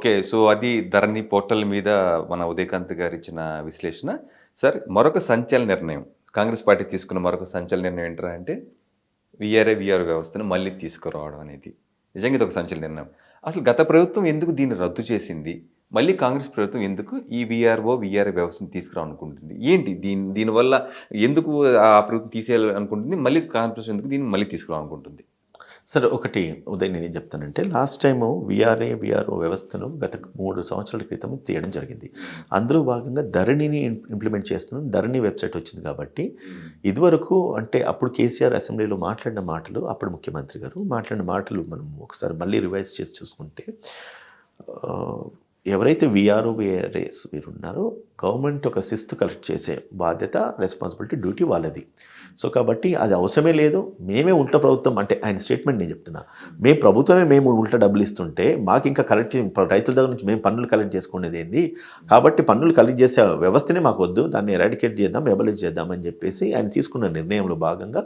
Okay. So, అది ధరణి portal మీద మన ఉదయకాంత్ గారిచ్చిన విశ్లేషణ. సార్ మరొక సంచలన నిర్ణయం. కాంగ్రెస్ పార్టీ తీసుకున్న మరొక సంచలన నిర్ణయం ఏంట్రా అంటే వీఆర్ఓ వ్యవస్థను మళ్ళీ తీసుకురావడం అనేది. నిజంగా ఇదొక సంచలన నిర్ణయం. అసలు గత ప్రభుత్వం ఎందుకు దీన్ని రద్దు చేసింది? మళ్ళీ కాంగ్రెస్ ప్రభుత్వం ఎందుకు ఈ వీఆర్ఓ వ్యవస్థను తీసుకురావాలనుకుంటుంది? ఏంటి దీనివల్ల ఎందుకు ఆ ప్రభుత్వం తీసేయాలనుకుంటుంది? మళ్ళీ కాంగ్రెస్ ఎందుకు దీన్ని మళ్ళీ తీసుకురావాలనుకుంటుంది? సరే ఒకటి ఉదయ్ నేనేం చెప్తానంటే లాస్ట్ టైము వీఆర్ఓ వ్యవస్థను గత 3 సంవత్సరాల క్రితం తీయడం జరిగింది. అందులో భాగంగా ధరణిని ఇంప్లిమెంట్ చేస్తున్నాం. ధరణి వెబ్సైట్ వచ్చింది కాబట్టి ఇదివరకు అంటే అప్పుడు కేసీఆర్ అసెంబ్లీలో మాట్లాడిన మాటలు, అప్పుడు ముఖ్యమంత్రి గారు మాట్లాడిన మాటలు మనం ఒకసారి మళ్ళీ రివైజ్ చేసి చూసుకుంటే ఎవరైతే వీఆర్ఏస్ వీరున్నారో గవర్నమెంట్ ఒక శిస్తు కలెక్ట్ చేసే బాధ్యత, రెస్పాన్సిబిలిటీ, డ్యూటీ వాళ్ళది. సో కాబట్టి అది అవసరమే లేదు. మేమే ఉల్టా ప్రభుత్వం అంటే ఆయన స్టేట్మెంట్ నేను చెప్తున్నా. మేము ఉల్టా డబ్బులు ఇస్తుంటే మాకు ఇంకా కలెక్ట్ రైతుల దగ్గర నుంచి మేము పన్నులు కలెక్ట్ చేసుకునేది ఏంది, కాబట్టి పన్నులు కలెక్ట్ చేసే వ్యవస్థనే మాకు వద్దు, దాన్ని ఎరాడికేట్ చేద్దాం, ఎబలిజ్ చేద్దామని చెప్పేసి ఆయన తీసుకున్న నిర్ణయంలో భాగంగా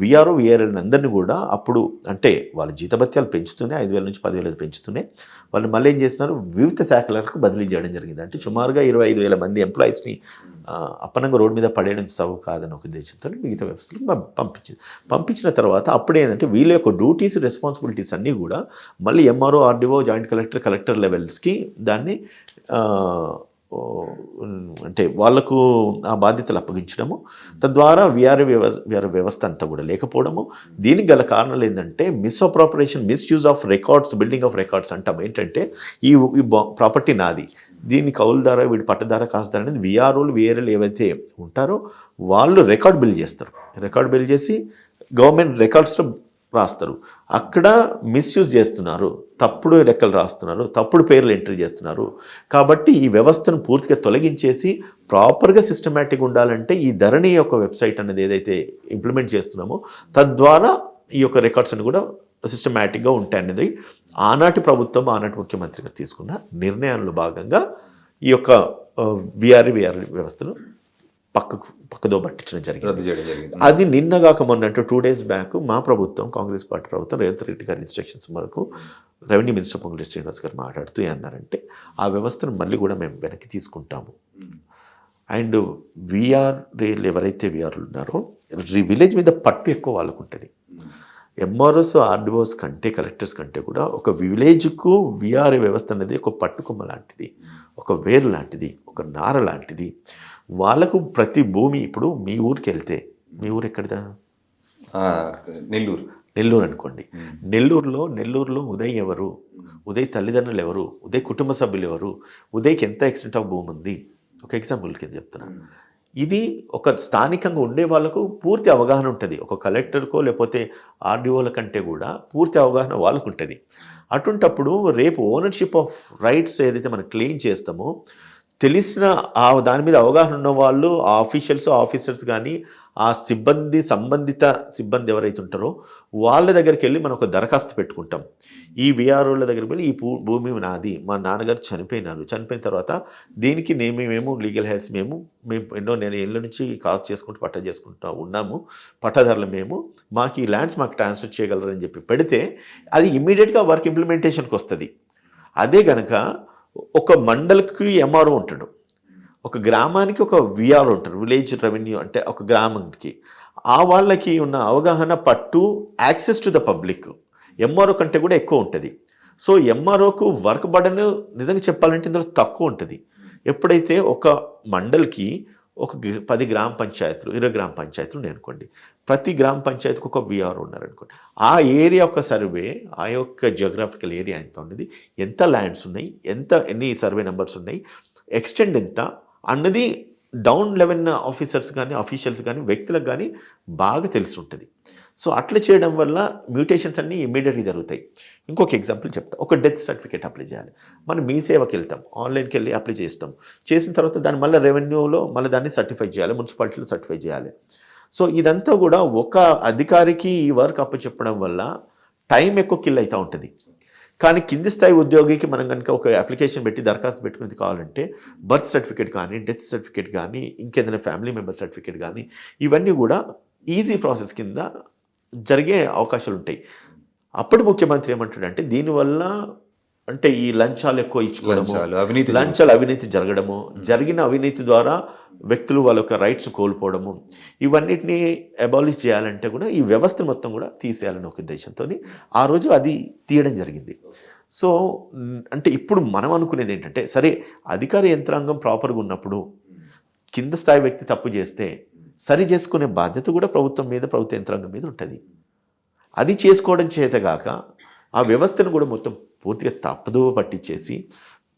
వీఆర్ఏని అందరినీ కూడా అప్పుడు అంటే వాళ్ళ జీతభత్యాలు పెంచుతూనే 5,000 నుంచి 10,000 పెంచుతూనే వాళ్ళు మళ్ళీ ఏం చేసినారు, వివిధ శాఖలకు బదిలీ చేయడం జరిగింది. అంటే సుమారుగా 25,000 మంది ఎంప్లాయీస్ని అప్పనంగా రోడ్డు మీద పడేయడం సబబు కాదని ఒక ఉద్దేశంతో మిగతా వ్యవస్థలకు పంపించిన తర్వాత అప్పుడేంటంటే వీళ్ళ యొక్క డ్యూటీస్, రెస్పాన్సిబిలిటీస్ అన్నీ కూడా మళ్ళీ ఎంఆర్ఓ, ఆర్డీఓ, జాయింట్ కలెక్టర్ లెవెల్స్కి దాన్ని అంటే వాళ్లకు ఆ బాధ్యతలు అప్పగించడము, తద్వారా వీఆర్ఓ వ్యవస్థ అంతా కూడా లేకపోవడము. దీనికి గల కారణాలు ఏంటంటే misuse of records, building of records అంటాం. ఏంటంటే ఈ ప్రాపర్టీ నాది, దీన్ని కౌలుదార, వీడి పట్టదార, కాసుదార అనేది వీఆర్ఓలు ఏవైతే ఉంటారో వాళ్ళు రికార్డ్ బిల్డ్ చేస్తారు. రికార్డ్ బిల్డ్ చేసి గవర్నమెంట్ రికార్డ్స్లో రాస్తారు. అక్కడ మిస్యూజ్ చేస్తున్నారు, తప్పుడు లెక్కలు రాస్తున్నారు, తప్పుడు పేర్లు ఎంట్రీ చేస్తున్నారు. కాబట్టి ఈ వ్యవస్థను పూర్తిగా తొలగించేసి ప్రాపర్గా సిస్టమేటిక్గా ఉండాలంటే ఈ ధరణి యొక్క వెబ్సైట్ అనేది ఏదైతే ఇంప్లిమెంట్ చేస్తున్నామో తద్వారా ఈ యొక్క రికార్డ్స్ అని కూడా సిస్టమేటిక్గా ఉంటాయనేది ఆనాటి ప్రభుత్వం, ఆనాటి ముఖ్యమంత్రి గారు తీసుకున్న నిర్ణయాల్లో భాగంగా ఈ యొక్క వీఆర్ఓ వ్యవస్థను పక్కదో పట్టించడం జరిగింది. అది నిన్నగాక మొన్నట్టు 2 days బ్యాక్ మా ప్రభుత్వం, కాంగ్రెస్ పార్టీ ప్రభుత్వం, రేవంత్ రెడ్డి గారి ఇన్స్ట్రక్షన్స్ వరకు రెవెన్యూ మినిస్టర్ పొంగులేటి శ్రీనివాస్ గారు మాట్లాడుతూ అన్నారంటే ఆ వ్యవస్థను మళ్ళీ కూడా మేము వెనక్కి తీసుకుంటాము. అండ్ వీఆర్ఏలు ఎవరైతే వీఆర్లు ఉన్నారో విలేజ్ మీద పట్టు ఎక్కువ వాళ్ళకు ఉంటుంది. ఎంఆర్ఓస్, ఆర్డీఓస్ కంటే, కలెక్టర్స్ కంటే కూడా ఒక విలేజ్కు వీఆర్ఏ వ్యవస్థ అనేది ఒక పట్టుకొమ్మ లాంటిది, ఒక వేరు లాంటిది, ఒక నార లాంటిది. వాళ్ళకు ప్రతి భూమి, ఇప్పుడు మీ ఊరికి వెళ్తే, మీ ఊరు ఎక్కడిదా? నెల్లూరు అనుకోండి. నెల్లూరులో ఉదయ్ ఎవరు, ఉదయ్ తల్లిదండ్రులు ఎవరు, ఉదయ్ కుటుంబ సభ్యులు ఎవరు, ఉదయ్కి ఎంత ఎక్స్టెంట్ ఆఫ్ భూమి ఉంది, ఒక ఎగ్జాంపుల్ కింద చెప్తున్నా. ఇది ఒక స్థానికంగా ఉండే వాళ్ళకు పూర్తి అవగాహన ఉంటుంది. ఒక కలెక్టర్కో లేకపోతే ఆర్డీఓల కంటే కూడా పూర్తి అవగాహన వాళ్ళకు ఉంటుంది. అటుంటప్పుడు రేపు ఓనర్షిప్ ఆఫ్ రైట్స్ ఏదైతే మనం క్లెయిమ్ చేస్తామో తెలిసిన దాని మీద అవగాహన ఉన్న వాళ్ళు, ఆ ఆఫీసర్స్ కానీ, ఆ సంబంధిత సిబ్బంది ఎవరైతే ఉంటారో వాళ్ళ దగ్గరికి వెళ్ళి మనం ఒక దరఖాస్తు పెట్టుకుంటాం. ఈ వీఆర్ఓల దగ్గరికి వెళ్ళి ఈ భూమి నాది, మా నాన్నగారు చనిపోయిన తర్వాత దీనికి మేము లీగల్ హెయిర్స్ మేము ఎన్నో ఏళ్ళ నుంచి కాస్ట్ చేసుకుంటూ పట్టా చేసుకుంటూ ఉన్నాము, పట్టాదారులు మాకు ఈ ల్యాండ్స్ మాకు ట్రాన్స్ఫర్ చేయగలరని చెప్పి పెడితే అది ఇమ్మీడియట్గా వర్క్ ఇంప్లిమెంటేషన్కి వస్తుంది. అదే గనక ఒక మండలికి ఎంఆర్ఓ ఉంటాడు, ఒక గ్రామానికి ఒక వీఆర్ఓ ఉంటారు, విలేజ్ రెవెన్యూ అంటే ఒక గ్రామానికి. ఆ వాళ్ళకి ఉన్న అవగాహన, పట్టు, access to the public MRO కంటే కూడా ఎక్కువ ఉంటుంది. సో ఎంఆర్ఓకు వర్క్ బర్డెన్ నిజంగా చెప్పాలంటే ఇందులో తక్కువ ఉంటుంది. ఎప్పుడైతే ఒక మండలికి ఒక 10 గ్రామ పంచాయతీలు, 20 గ్రామ పంచాయతీలు ఉన్నాయి అనుకోండి, ప్రతి గ్రామ పంచాయతీకి ఒక వీఆర్ఓ ఉన్నారనుకోండి. ఆ ఏరియా యొక్క సర్వే, ఆ యొక్క జియోగ్రాఫికల్ ఏరియా ఎంత ఉన్నది, ఎంత ల్యాండ్స్ ఉన్నాయి, ఎన్ని సర్వే నెంబర్స్ ఉన్నాయి, ఎక్స్టెండ్ ఎంత అన్నది డౌన్ లెవెల్ ఆఫీసర్స్ కానీ, అఫీషియల్స్ కానీ, వ్యక్తులకు కానీ బాగా తెలిసి ఉంటుంది. సో అట్లా చేయడం వల్ల మ్యూటేషన్స్ అన్నీ ఇమ్మీడియట్గా జరుగుతాయి. ఇంకొక ఎగ్జాంపుల్ చెప్తా. ఒక డెత్ సర్టిఫికేట్ అప్లై చేయాలి. మనం మీ సేవకి వెళ్తాం, ఆన్లైన్కి వెళ్ళి అప్లై చేస్తాం. చేసిన తర్వాత దాన్ని మళ్ళీ రెవెన్యూలో మళ్ళీ దాన్ని సర్టిఫై చేయాలి, మున్సిపాలిటీలో సర్టిఫై చేయాలి. సో ఇదంతా కూడా ఒక అధికారికి ఈ వర్క్ అప్పచెప్పడం వల్ల టైం ఎక్కువ కిల్ అవుతూ ఉంటుంది. కానీ కింది స్థాయి ఉద్యోగికి మనం కనుక ఒక అప్లికేషన్ పెట్టి దరఖాస్తు పెట్టుకునేది కావాలంటే బర్త్ సర్టిఫికేట్ కానీ, డెత్ సర్టిఫికేట్ కానీ, ఇంకేదైనా ఫ్యామిలీ మెంబర్ సర్టిఫికేట్ కానీ, ఇవన్నీ కూడా ఈజీ ప్రాసెస్ కింద జరిగే అవకాశాలు ఉంటాయి. అప్పుడు ముఖ్యమంత్రి ఏమంటాడంటే దీనివల్ల అంటే ఈ లంచాలు ఎక్కువ ఇచ్చుకోవడము, లంచాలు, అవినీతి లంచాలు అవినీతి జరగడము, జరిగిన అవినీతి ద్వారా వ్యక్తులు వాళ్ళ యొక్క రైట్స్ కోల్పోవడము, ఇవన్నిటిని అబాలిష్ చేయాలంటే కూడా ఈ వ్యవస్థ మొత్తం కూడా తీసేయాలని ఒక ఉద్దేశంతో ఆ రోజు అది తీయడం జరిగింది. సో అంటే ఇప్పుడు మనం అనుకునేది ఏంటంటే, సరే అధికార యంత్రాంగం ప్రాపర్గా ఉన్నప్పుడు కింద స్థాయి వ్యక్తి తప్పు చేస్తే సరి చేసుకునే బాధ్యత కూడా ప్రభుత్వం మీద, ప్రభుత్వ యంత్రాంగం మీద ఉంటుంది. అది చేసుకోవడం చేతగాక ఆ వ్యవస్థను కూడా మొత్తం పూర్తిగా తప్పుదోవ పట్టించేసి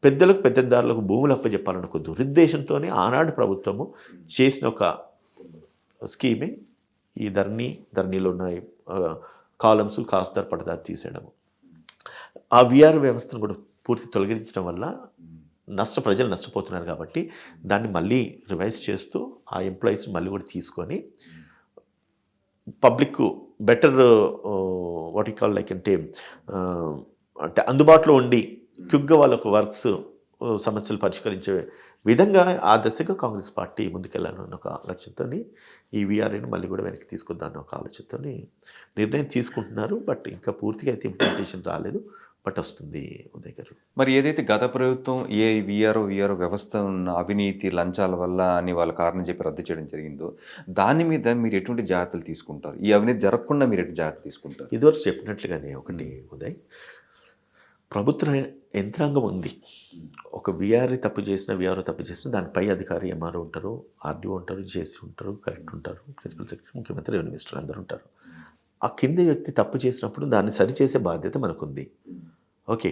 పెద్దలకు పెద్దదారులకు భూములు అప్పచెప్పాలన్న ఒక దురుద్దేశంతోనే ఆనాడు ప్రభుత్వము చేసిన ఒక స్కీమే ఈ ధరణిలో ఉన్న కాలమ్స్ కాస్త పడదారు తీసేయడము. ఆ విఆర్ వ్యవస్థను కూడా పూర్తి తొలగించడం వల్ల ప్రజలు నష్టపోతున్నారు కాబట్టి దాన్ని మళ్ళీ రివైజ్ చేస్తూ ఆ ఎంప్లాయీస్ మళ్ళీ కూడా తీసుకొని public better what you call like అంటే అందుబాటులో ఉండి క్విక్గా వాళ్ళకు వర్క్స్ సమస్యలు పరిష్కరించే విధంగా ఆ దశగా కాంగ్రెస్ పార్టీ ముందుకెళ్ళాలన్న ఒక లక్ష్యంతో ఈ వీఆర్ఏని మళ్ళీ కూడా వెనక్కి తీసుకుందామన్న ఒక ఆలోచనతో నిర్ణయం తీసుకుంటున్నారు. బట్ ఇంకా పూర్తిగా అయితే ఇంప్లిమెంటేషన్ రాలేదు, బట్ వస్తుంది ఉదయ్ గారు. మరి ఏదైతే గత ప్రభుత్వం ఏ వీఆర్ఓ వ్యవస్థ ఉన్న అవినీతి లంచాల వల్ల అని వాళ్ళ కారణం చెప్పి రద్దు చేయడం జరిగిందో దాని మీద మీరు ఎటువంటి జాగ్రత్తలు తీసుకుంటారు? ఈ అవినీతి జరగకుండా మీరు ఎటువంటి జాగ్రత్తలు తీసుకుంటారు? ఇదివరకు చెప్పినట్లుగానే ఒకటి ఉదయ్, ప్రభుత్వ యంత్రాంగం ఉంది. ఒక వీఆర్ఓ తప్పు చేసిన దానిపై అధికారి ఎంఆర్ఓ ఉంటారు, ఆర్డీఓ ఉంటారు, జేసీ ఉంటారు, కలెక్టర్ ఉంటారు, ప్రిన్సిపల్ సెక్రటరీ, ముఖ్యమంత్రి, రెవెన్యూ మినిస్టర్ అందరూ ఉంటారు. ఆ కింది వ్యక్తి తప్పు చేసినప్పుడు దాన్ని సరిచేసే బాధ్యత మనకుంది. ఓకే,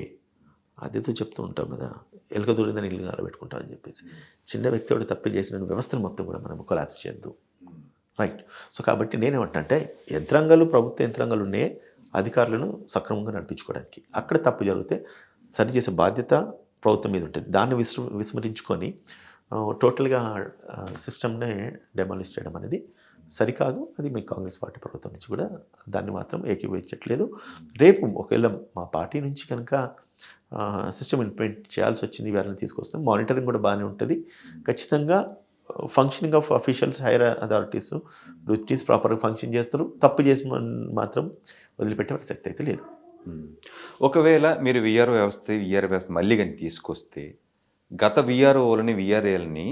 అదేతో చెప్తూ ఉంటాం కదా, ఎలుక దూరిందని ఇల్లు ఆరబెట్టుకుంటామని చెప్పేసి. చిన్న వ్యక్తి వాడు తప్పు చేసిన వ్యవస్థను మొత్తం కూడా మనం కొలాప్స్ చేయొద్దు, రైట్? సో కాబట్టి నేనేమంటా అంటే యంత్రాంగాలు, ప్రభుత్వ యంత్రాంగాలు ఉన్నాయి అధికారులను సక్రమంగా నడిపించుకోవడానికి. అక్కడ తప్పు జరిగితే సరిచేసే బాధ్యత ప్రభుత్వం మీద ఉంటుంది. దాన్ని విస్మరించుకొని టోటల్గా సిస్టమ్నే డెమాలిష్ చేయడం అనేది సరికాదు. అది మీ కాంగ్రెస్ పార్టీ ప్రభుత్వం నుంచి కూడా దాన్ని మాత్రం ఏకీభవించట్లేదు. రేపు ఒకవేళ మా పార్టీ నుంచి కనుక సిస్టమ్ ఇంప్లిమెంట్ చేయాల్సి వచ్చింది, వారిని తీసుకొస్తాం. మానిటరింగ్ కూడా బాగానే ఉంటుంది. ఖచ్చితంగా functioning of officials, higher authorities duties ప్రాపర్గా ఫంక్షన్ చేస్తారు. తప్పు చేసి మాత్రం వదిలిపెట్టే ప్రసక్తి అయితే లేదు. ఒకవేళ మీరు వీఆర్ఓ వ్యవస్థ మళ్ళీ కానీ తీసుకొస్తే గత వీఆర్ఓలని వీఆర్ఏలని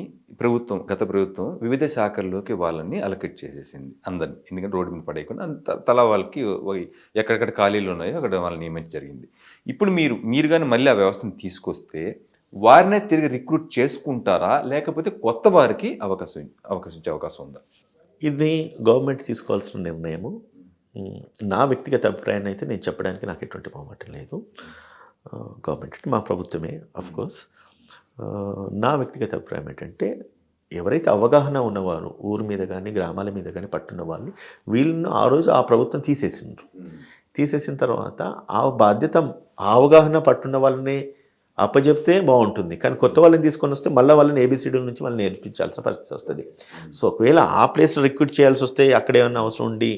గత ప్రభుత్వం వివిధ శాఖల్లోకి వాళ్ళని అలొకేట్ చేసేసింది అందరినీ. ఎందుకంటే రోడ్డు మీద పడేయకుండా తలా వాళ్ళకి ఎక్కడెక్కడ ఖాళీలు ఉన్నాయో అక్కడ వాళ్ళని నియమించడం జరిగింది. ఇప్పుడు మీరు కానీ మళ్ళీ ఆ వ్యవస్థను తీసుకొస్తే వారినే తిరిగి రిక్రూట్ చేసుకుంటారా, లేకపోతే కొత్త వారికి అవకాశించే అవకాశం ఉందా? ఇది గవర్నమెంట్ తీసుకోవాల్సిన నిర్ణయము. నా వ్యక్తిగత అభిప్రాయాన్ని అయితే నేను చెప్పడానికి నాకు ఎటువంటి మొహమాటం లేదు. గవర్నమెంట్ మా ప్రభుత్వమే అఫ్కోర్స్. నా వ్యక్తిగత అభిప్రాయం ఏంటంటే, ఎవరైతే అవగాహన ఉన్నవారు ఊరి మీద కానీ గ్రామాల మీద కానీ పట్టున్న వాళ్ళని వీళ్ళను ఆ రోజు ఆ ప్రభుత్వం తీసేసిన తర్వాత ఆ బాధ్యత అవగాహన పట్టున్న వాళ్ళని అప్పచెప్తే బాగుంటుంది. కానీ కొత్త వాళ్ళని తీసుకొని వస్తే మళ్ళీ వాళ్ళని ఏబిసిడీల నుంచి వాళ్ళని నేర్పించాల్సిన పరిస్థితి వస్తుంది. సో ఒకవేళ ఆ ప్లేస్లో రిక్రూట్ చేయాల్సి వస్తే అక్కడ ఏమన్నా అవసరం ఉండి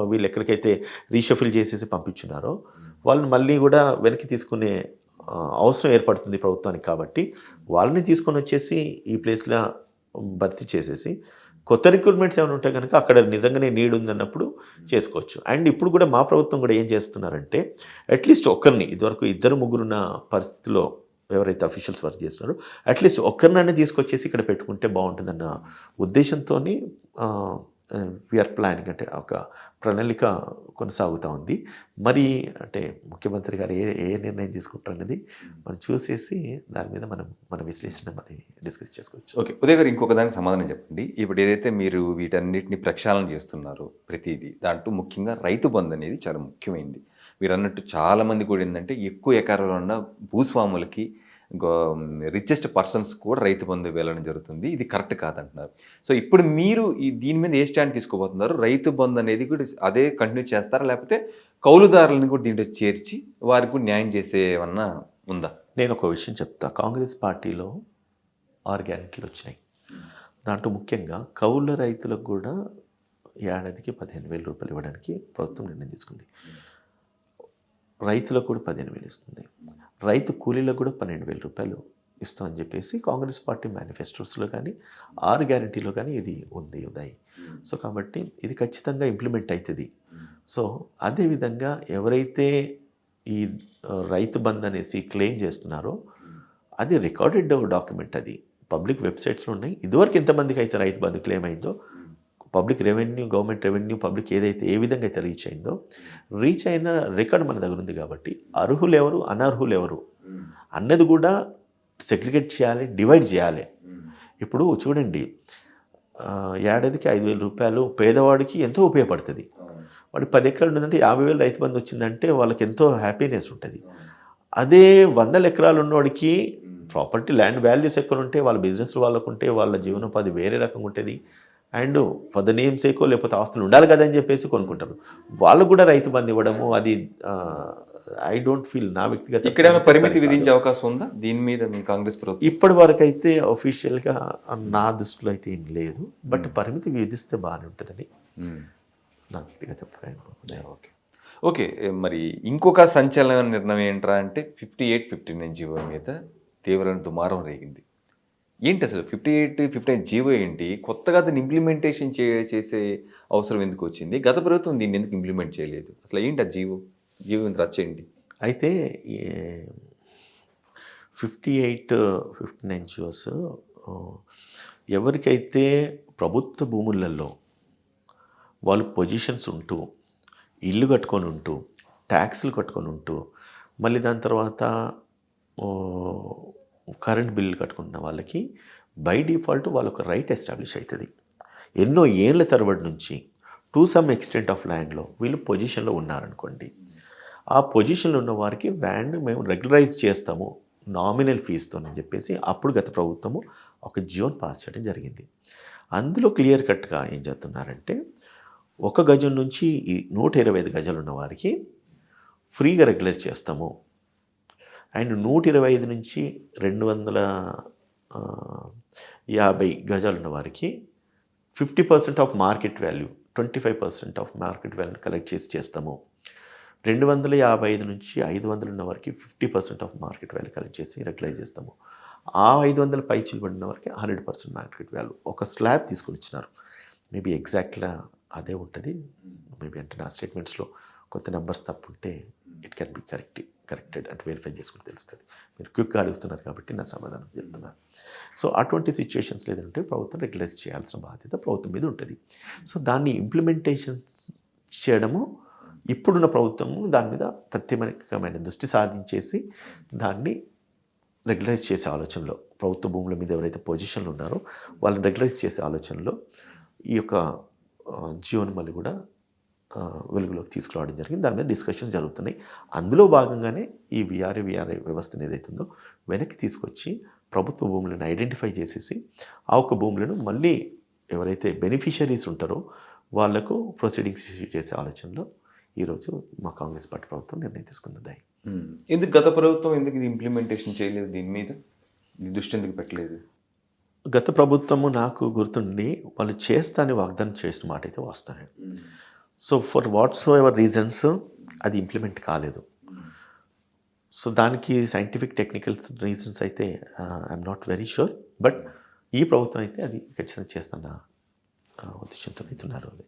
వీళ్ళు ఎక్కడికైతే రీషఫిల్ చేసేసి పంపించున్నారో వాళ్ళని మళ్ళీ కూడా వెనక్కి తీసుకునే అవసరం ఏర్పడుతుంది ప్రభుత్వానికి. కాబట్టి వాళ్ళని తీసుకొని వచ్చేసి ఈ ప్లేస్లో భర్తీ చేసేసి కొత్త రిక్రూట్మెంట్స్ ఏమైనా ఉంటే కనుక అక్కడ నిజంగానే నీడ్ ఉందన్నప్పుడు చేసుకోవచ్చు. అండ్ ఇప్పుడు కూడా మా ప్రభుత్వం కూడా ఏం చేస్తున్నారంటే, అట్లీస్ట్ ఒక్కరిని, ఇదివరకు 2-3 ఉన్న పరిస్థితిలో ఎవరైతే అఫీషియల్స్ వర్క్ చేస్తున్నారో అట్లీస్ట్ ఒక్కరినైనా తీసుకొచ్చేసి ఇక్కడ పెట్టుకుంటే బాగుంటుందన్న ఉద్దేశంతో వీఆర్ ప్లానింగ్, అంటే ఒక ప్రణాళిక కొనసాగుతూ ఉంది. మరి అంటే ముఖ్యమంత్రి గారు ఏ నిర్ణయం తీసుకుంటారనేది మనం చూసేసి దాని మీద మన విశ్లేషణ మరి డిస్కస్ చేసుకోవచ్చు. ఓకే, ఉదయ్ గారు ఇంకొక దానికి సమాధానం చెప్పండి. ఇప్పుడు ఏదైతే మీరు వీటన్నిటిని ప్రక్షాళన చేస్తున్నారో ప్రతిదీ దాంట్లో ముఖ్యంగా రైతు బంధు అనేది చాలా ముఖ్యమైనది. మీరు అన్నట్టు చాలామంది కూడా ఏంటంటే ఎక్కువ ఎకరాలు ఉన్న భూస్వాములకి రిచెస్ట్ పర్సన్స్ కూడా రైతు బంధు వెళ్ళడం జరుగుతుంది. ఇది కరెక్ట్ కాదంటున్నారు. సో ఇప్పుడు మీరు దీని మీద ఏ స్టాండ్ తీసుకోబోతున్నారు? రైతు బంధు అనేది కూడా అదే కంటిన్యూ చేస్తారా, లేకపోతే కౌలుదారులను కూడా దీంట్లో చేర్చి వారికి కూడా న్యాయం చేసేవన్నా ఉందా? నేను ఒక విషయం చెప్తా. కాంగ్రెస్ పార్టీలో 6 గ్యారెంటీలు వచ్చినాయి. దాంట్లో ముఖ్యంగా కౌలు రైతులకు కూడా ఏడాదికి 15,000 రూపాయలు ఇవ్వడానికి ప్రభుత్వం నిర్ణయం తీసుకుంది. రైతులకు కూడా 15,000 ఇస్తుంది. రైతు కూలీలకు కూడా 12,000 రూపాయలు ఇస్తామని చెప్పేసి కాంగ్రెస్ పార్టీ మేనిఫెస్టోస్లో కానీ 6 గ్యారెంటీలో కానీ ఇది ఉంది ఉదయ్. సో కాబట్టి ఇది ఖచ్చితంగా ఇంప్లిమెంట్ అవుతుంది. సో అదేవిధంగా ఎవరైతే ఈ రైతు బంధు అనేసి క్లెయిమ్ చేస్తున్నారో అది రికార్డెడ్ డాక్యుమెంట్, అది పబ్లిక్ వెబ్సైట్స్లో ఉన్నాయి. ఇదివరకు ఎంతమందికి అయితే రైతు బంధు క్లెయిమ్ అయిందో, public revenue, government revenue, public ఏదైతే ఏ విధంగా అయితే రీచ్ అయిందో, రీచ్ అయిన రికార్డు మన దగ్గర ఉంది. కాబట్టి అర్హులు ఎవరు, అనర్హులు ఎవరు అన్నది కూడా సెగ్రిగేట్ చేయాలి, డివైడ్ చేయాలి. ఇప్పుడు చూడండి, ఏడాదికి 5,000 రూపాయలు పేదవాడికి ఎంతో ఉపయోగపడుతుంది. వాడికి 10 ఎకరాలు ఉందంటే 50,000 రైతు బంధు వచ్చిందంటే వాళ్ళకి ఎంతో హ్యాపీనెస్ ఉంటుంది. అదే 100 ఎకరాలు ఉన్నవాడికి ప్రాపర్టీ, ల్యాండ్ వాల్యూస్ ఎక్కువ ఉంటే, వాళ్ళ బిజినెస్ వాళ్ళకు ఉంటే, వాళ్ళ జీవనోపాధి వేరే రకంగా ఉంటుంది. అండ్ పద నేమ్ సేకో లేకపోతే ఆస్తులు ఉండాలి కదా అని చెప్పేసి కొనుక్కుంటారు. వాళ్ళకు కూడా రైతు బంధు ఇవ్వడము, అది ఐ డోంట్ ఫీల్, నా వ్యక్తిగత ఇక్కడ ఏమైనా పరిమితి విధించే అవకాశం ఉందా దీని మీద మీ కాంగ్రెస్ ప్రభుత్వం? ఇప్పటి వరకు అయితే అఫీషియల్గా నా దృష్టిలో అయితే ఏం లేదు. బట్ పరిమితి విధిస్తే బాగానే ఉంటుందని నా వ్యక్తిగత అభిప్రాయం. ఓకే ఓకే మరి ఇంకొక సంచలన నిర్ణయం ఏంట్రా అంటే 58-59 జీవో మీద తీవ్రమైన దుమారం రేగింది. ఏంటి అసలు 58-59 జీవో ఏంటి? కొత్తగా దాన్ని ఇంప్లిమెంటేషన్ చేసే అవసరం ఎందుకు వచ్చింది? గత ప్రభుత్వం దీన్ని ఎందుకు ఇంప్లిమెంట్ చేయలేదు? అసలు ఏంటి ఆ జీవో రచ్చేయండి. అయితే 58-59 జీవోస్ ఎవరికైతే ప్రభుత్వ భూములలో వాళ్ళు పొజిషన్స్ ఉంటూ, ఇల్లు కట్టుకొని ఉంటూ, ట్యాక్స్లు కట్టుకొని ఉంటూ, మళ్ళీ దాని తర్వాత కరెంట్ బిల్లు కట్టుకుంటున్న వాళ్ళకి బై డిఫాల్ట్ వాళ్ళొక రైట్ ఎస్టాబ్లిష్ అవుతుంది. ఎన్నో ఏళ్ళ తరబడి నుంచి టు సమ్ ఎక్స్టెంట్ ఆఫ్ ల్యాండ్లో వీళ్ళు పొజిషన్లో ఉన్నారనుకోండి, ఆ పొజిషన్లో ఉన్న వారికి ల్యాండ్ మేము రెగ్యులరైజ్ చేస్తాము నామినల్ ఫీజుతో అని చెప్పేసి అప్పుడు గత ప్రభుత్వము ఒక జియోని పాస్ చేయడం జరిగింది. అందులో క్లియర్ కట్గా ఏం చేస్తున్నారంటే, 1 గజం నుంచి 125 గజాలు ఉన్న వారికి ఫ్రీగా రెగ్యులైజ్ చేస్తాము. అండ్ 125 నుంచి 250 గజాలు ఉన్న వారికి 50% of market value, 25% of market వాల్యూని కలెక్ట్ చేస్తాము. 255 నుంచి 500 ఉన్న వారికి 50% ఆఫ్ మార్కెట్ వాల్యూ కలెక్ట్ చేసి రెగ్యులైజ్ చేస్తాము. ఆ 500 పైచీలు పడిన వారికి 100% మార్కెట్ వాల్యూ ఒక స్లాబ్ తీసుకొని ఇచ్చినారు. మేబీ ఎగ్జాక్ట్గా అదే ఉంటుంది. మేబీ అంటే నా స్టేట్మెంట్స్లో కొత్త నెంబర్స్ తప్పు ఉంటే ఇట్ కెన్ బి కరెక్టెడ్ అంటే వెరిఫై చేసుకుంటే తెలుస్తుంది. మీరు క్విక్గా అడుగుతున్నారు కాబట్టి నా సమాధానం చెప్తున్నాను. సో అటువంటి సిచ్యువేషన్స్ లేదంటే ప్రభుత్వం రెగ్యులైజ్ చేయాల్సిన బాధ్యత ప్రభుత్వం మీద ఉంటుంది. సో దాన్ని ఇంప్లిమెంటేషన్ చేయడము ఇప్పుడున్న ప్రభుత్వము దాని మీద ప్రత్యేకమైన దృష్టి సాధించేసి దాన్ని రెగ్యులైజ్ చేసే ఆలోచనలో, ప్రభుత్వ భూముల మీద ఎవరైతే పొజిషన్లు ఉన్నారో వాళ్ళని రెగ్యులైజ్ చేసే ఆలోచనలో ఈ యొక్క జియోని మళ్ళీ కూడా వెలుగులోకి తీసుకురావడం జరిగింది. దాని మీద డిస్కషన్స్ జరుగుతున్నాయి. అందులో భాగంగానే ఈ విఆర్ఏ వ్యవస్థను ఏదైతుందో వెనక్కి తీసుకొచ్చి ప్రభుత్వ భూములను ఐడెంటిఫై చేసేసి ఆ ఒక్క భూములను మళ్ళీ ఎవరైతే బెనిఫిషరీస్ ఉంటారో వాళ్లకు ప్రొసీడింగ్స్ ఇష్యూ చేసే ఆలోచనలో ఈరోజు మా కాంగ్రెస్ పార్టీ ప్రభుత్వం నిర్ణయం తీసుకుంది. ఎందుకు గత ప్రభుత్వం ఎందుకు ఇది ఇంప్లిమెంటేషన్ చేయలేదు? దీని మీద దృష్టి ఎందుకు పెట్టలేదు? గత ప్రభుత్వము నాకు గుర్తుండి వాళ్ళు చేస్తానని వాగ్దానం చేసిన మాట అయితే వాస్తవమే. So for what's ever reasons అది ఇంప్లిమెంట్ కాలేదు. సో దానికి సైంటిఫిక్ టెక్నికల్ రీజన్స్ అయితే I'm not very sure. But ఈ ప్రభుత్వం అయితే అది ఖచ్చితంగా చేస్తున్న ఉద్దేశంతో అవుతున్నారు. అది